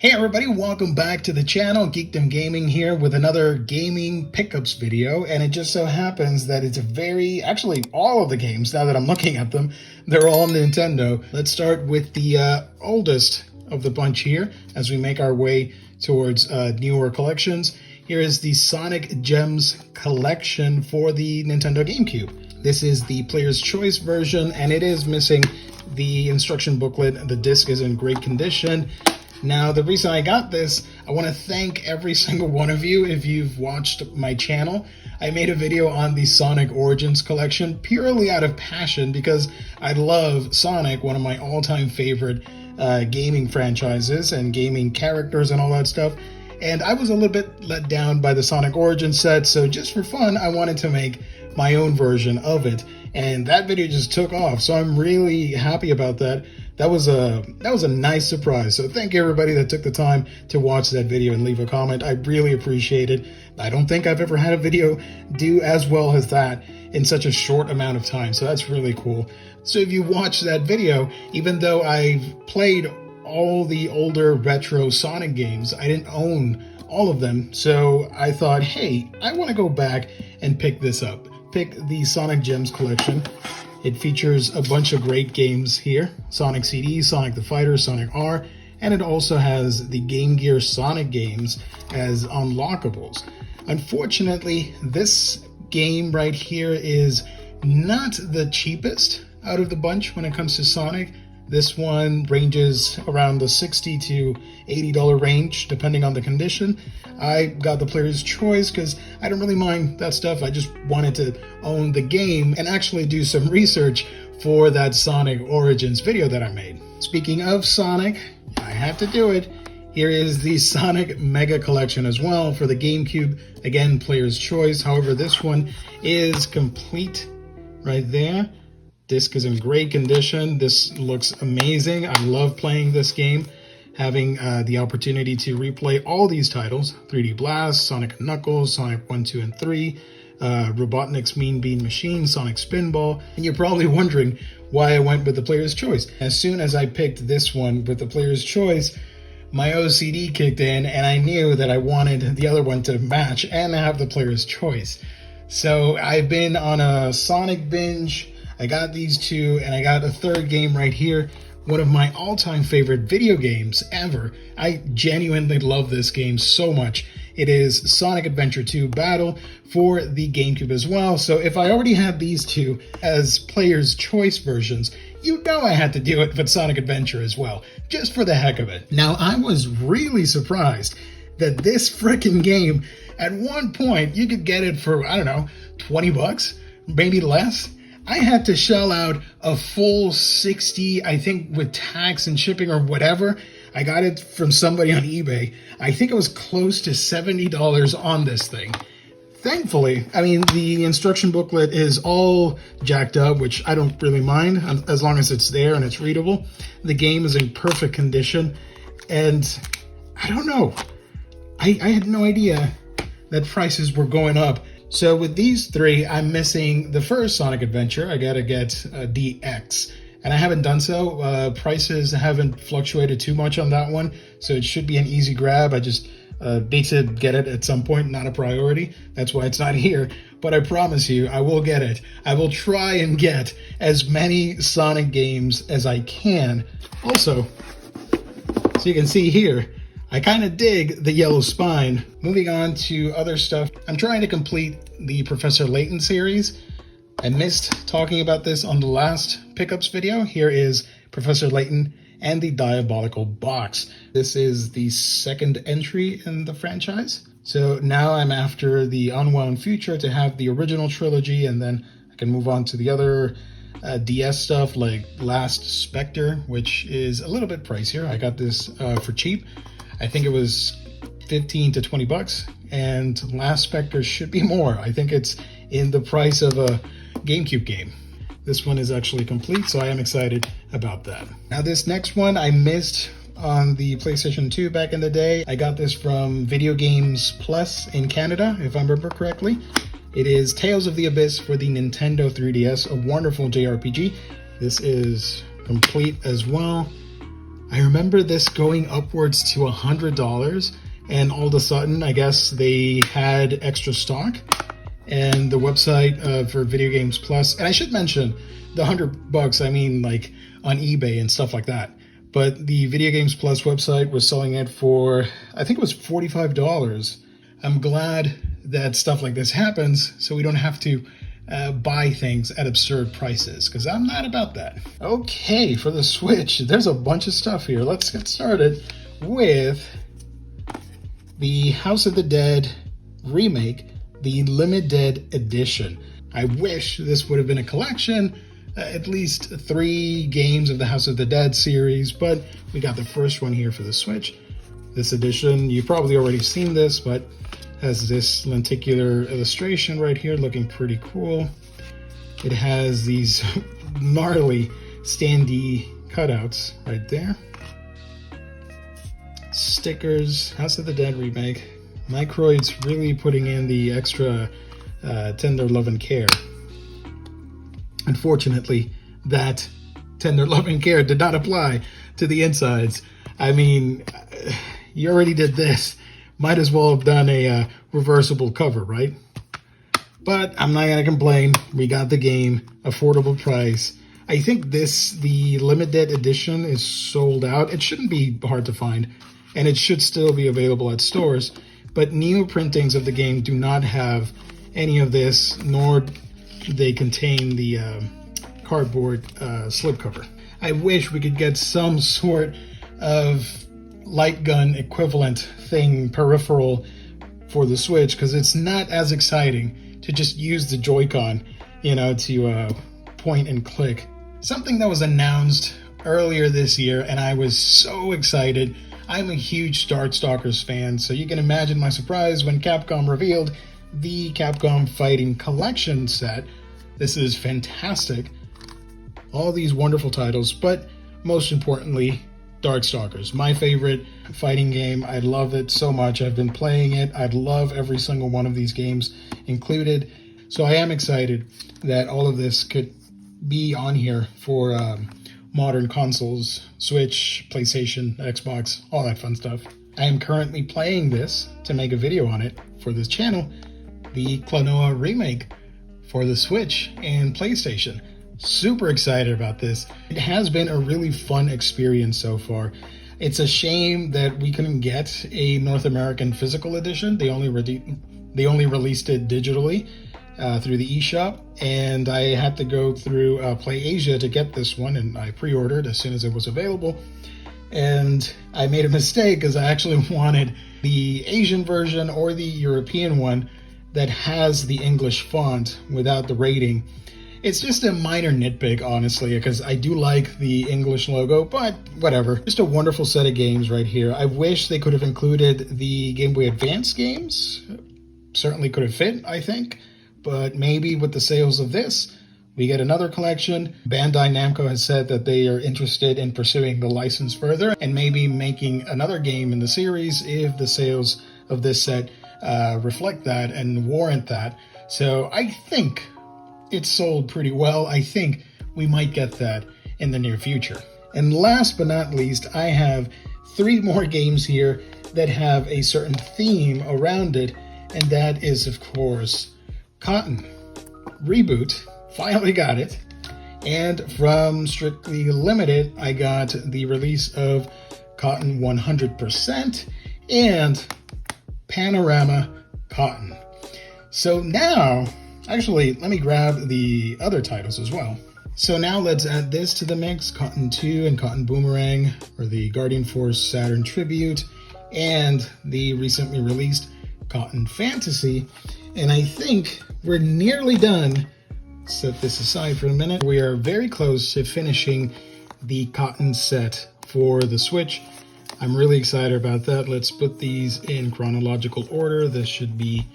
Hey everybody, welcome back to the channel. Geekdom Gaming here with another gaming pickups video, and it just so happens that it's actually all of the games, now that I'm looking at them, they're all Nintendo. Let's start with the oldest of the bunch here as we make our way towards newer collections. Here is the Sonic Gems collection for the Nintendo Gamecube. This is the Player's Choice version, and it is missing the instruction booklet. The disc is in great condition. Now, the reason I got this, I want to thank every single one of you if you've watched my channel. I made a video on the Sonic Origins collection purely out of passion because I love Sonic, one of my all-time favorite gaming franchises and gaming characters and all that stuff. And I was a little bit let down by the Sonic Origins set, so just for fun, I wanted to make my own version of it. And that video just took off, so I'm really happy about that. That was a nice surprise. So thank you everybody that took the time to watch that video and leave a comment. I really appreciate it. I don't think I've ever had a video do as well as that in such a short amount of time. So that's really cool. So if you watch that video, even though I've played all the older retro Sonic games, I didn't own all of them. So I thought, hey, I want to go back and pick this up. Pick the Sonic Gems collection. It features a bunch of great games here. Sonic CD, Sonic the Fighter, Sonic R, and it also has the Game Gear Sonic games as unlockables. Unfortunately, this game right here is not the cheapest out of the bunch when it comes to Sonic. This one ranges around the $60 to $80 range, depending on the condition. I got the Player's Choice because I don't really mind that stuff. I just wanted to own the game and actually do some research for that Sonic Origins video that I made. Speaking of Sonic, I have to do it. Here is the Sonic Mega Collection as well for the GameCube. Again, Player's Choice. However, this one is complete right there. Disc is in great condition. This looks amazing. I love playing this game. Having the opportunity to replay all these titles: 3D Blast, Sonic & Knuckles, Sonic 1, 2, and 3, Robotnik's Mean Bean Machine, Sonic Spinball. And you're probably wondering why I went with the Player's Choice. As soon as I picked this one with the Player's Choice, my OCD kicked in and I knew that I wanted the other one to match and have the Player's Choice. So I've been on a Sonic binge. I got these two, and I got a third game right here. One of my all-time favorite video games ever. I genuinely love this game so much. It is Sonic Adventure 2 Battle for the GameCube as well. So if I already had these two as Player's Choice versions, you know I had to do it with Sonic Adventure as well, just for the heck of it. Now, I was really surprised that this frickin' game, at one point, you could get it for, I don't know, 20 bucks, maybe less. I had to shell out a full 60, I think with tax and shipping or whatever. I got it from somebody on eBay. I think it was close to $70 on this thing. Thankfully, I mean, the instruction booklet is all jacked up, which I don't really mind as long as it's there and it's readable. The game is in perfect condition, and I don't know. I had no idea that prices were going up. So with these three, I'm missing the first Sonic Adventure. I gotta get DX, and I haven't done so. Prices haven't fluctuated too much on that one, so it should be an easy grab. I just need to get it at some point, not a priority. That's why it's not here, but I promise you, I will get it. I will try and get as many Sonic games as I can. Also, so you can see here, I kind of dig the yellow spine. Moving on to other stuff, I'm trying to complete the Professor Layton series. I missed talking about this on the last pickups video. Here is Professor Layton and the Diabolical Box. This is the second entry in the franchise. So now I'm after the Unwound Future to have the original trilogy, and then I can move on to the other DS stuff like Last Spectre, which is a little bit pricier. I got this for cheap. I think it was 15 to 20 bucks, and Last Spectre should be more. I think it's in the price of a GameCube game. This one is actually complete, so I am excited about that. Now this next one I missed on the PlayStation 2 back in the day. I got this from Video Games Plus in Canada, if I remember correctly. It is Tales of the Abyss for the Nintendo 3DS, a wonderful JRPG. This is complete as well. I remember this going upwards to $100, and all of a sudden, I guess they had extra stock. And the website for Video Games Plus, and I should mention the $100, I mean like on eBay and stuff like that. But the Video Games Plus website was selling it for, I think it was $45. I'm glad that stuff like this happens so we don't have to buy things at absurd prices, because I'm not about that. Okay, for the Switch, there's a bunch of stuff here. Let's get started with the House of the Dead remake, the limited edition. I wish this would have been a collection, at least 3 games of the House of the Dead series, but we got the first one here for the Switch. This edition, you've probably already seen this, but has this lenticular illustration right here looking pretty cool. It has these gnarly standee cutouts right there. Stickers, House of the Dead remake. Microids really putting in the extra tender love and care. Unfortunately, that tender love and care did not apply to the insides. I mean, you already did this. Might as well have done a reversible cover, right? But I'm not going to complain. We got the game, affordable price. I think the limited edition is sold out. It shouldn't be hard to find, and it should still be available at stores. But new printings of the game do not have any of this, nor do they contain the cardboard slipcover. I wish we could get some sort of light gun equivalent thing, peripheral, for the Switch, because it's not as exciting to just use the Joy-Con, to point and click. Something that was announced earlier this year, and I was so excited. I'm a huge Darkstalkers fan, so you can imagine my surprise when Capcom revealed the Capcom Fighting Collection set. This is fantastic. All these wonderful titles, but most importantly, Darkstalkers, my favorite fighting game. I love it so much. I've been playing it. I love every single one of these games included. So I am excited that all of this could be on here for modern consoles, Switch, PlayStation, Xbox, all that fun stuff. I am currently playing this to make a video on it for this channel, the Klonoa remake for the Switch and PlayStation. Super excited about this. It has been a really fun experience so far. It's a shame that we couldn't get a North American physical edition. They only released it digitally through the eShop, and I had to go through Play Asia to get this one, and I pre-ordered as soon as it was available. And I made a mistake because I actually wanted the Asian version or the European one that has the English font without the rating. It's just a minor nitpick, honestly, because I do like the English logo, but whatever. Just a wonderful set of games right here. I wish they could have included the Game Boy Advance games. Certainly could have fit, I think. But maybe with the sales of this, we get another collection. Bandai Namco has said that they are interested in pursuing the license further and maybe making another game in the series if the sales of this set reflect that and warrant that. So I think it sold pretty well. I think we might get that in the near future. And last but not least, I have 3 more games here that have a certain theme around it, and that is, of course, Cotton. Reboot. Finally got it. And from Strictly Limited, I got the release of Cotton 100% and Panorama Cotton. So now, actually, let me grab the other titles as well. So now let's add this to the mix, Cotton 2 and Cotton Boomerang, or the Guardian Force Saturn Tribute, and the recently released Cotton Fantasy. And I think we're nearly done. Set this aside for a minute. We are very close to finishing the Cotton set for the Switch. I'm really excited about that. Let's put these in chronological order. This should be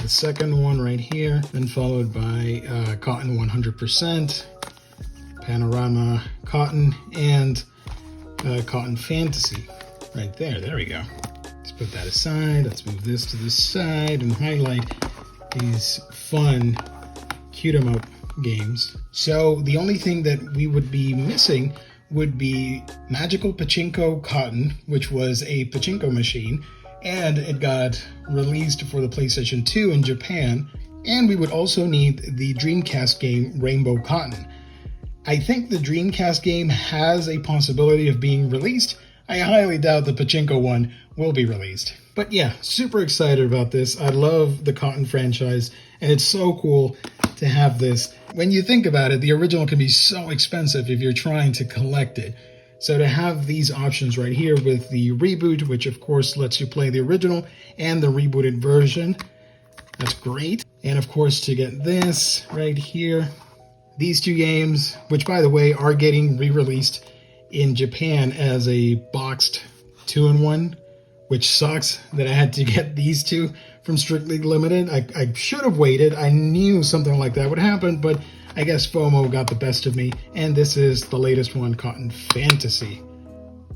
the second one right here, then followed by Cotton 100%, Panorama Cotton, and Cotton Fantasy right there. There we go. Let's put that aside. Let's move this to the side and highlight these fun cute 'em up games. So the only thing that we would be missing would be Magical Pachinko Cotton, which was a pachinko machine, and it got released for the PlayStation 2 in Japan. And we would also need the Dreamcast game Rainbow Cotton. I think the Dreamcast game has a possibility of being released. I highly doubt the pachinko one will be released. But yeah, super excited about this. I love the Cotton franchise, and it's so cool to have this. When you think about it, the original can be so expensive if you're trying to collect it. So to have these options right here with the reboot, which of course lets you play the original and the rebooted version, that's great. And of course to get this right here, these two games, which by the way are getting re-released in Japan as a boxed 2-in-1, which sucks that I had to get these two from Strictly Limited. I should have waited. I knew something like that would happen, but I guess FOMO got the best of me. And this is the latest one, Cotton Fantasy.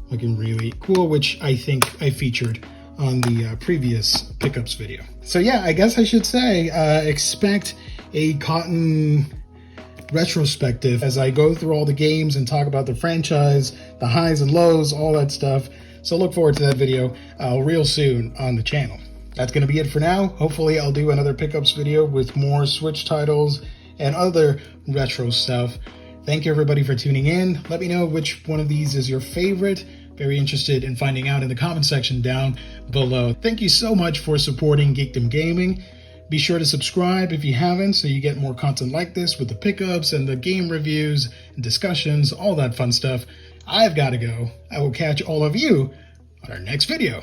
Looking really cool, which I think I featured on the previous pickups video. So yeah, I guess I should say expect a Cotton retrospective as I go through all the games and talk about the franchise, the highs and lows, all that stuff. So look forward to that video real soon on the channel. That's going to be it for now. Hopefully I'll do another pickups video with more Switch titles and other retro stuff. Thank you everybody for tuning in. Let me know which one of these is your favorite. Very interested in finding out in the comment section down below. Thank you so much for supporting Geekdom Gaming. Be sure to subscribe if you haven't so you get more content like this with the pickups and the game reviews and discussions, all that fun stuff. I've got to go. I will catch all of you on our next video.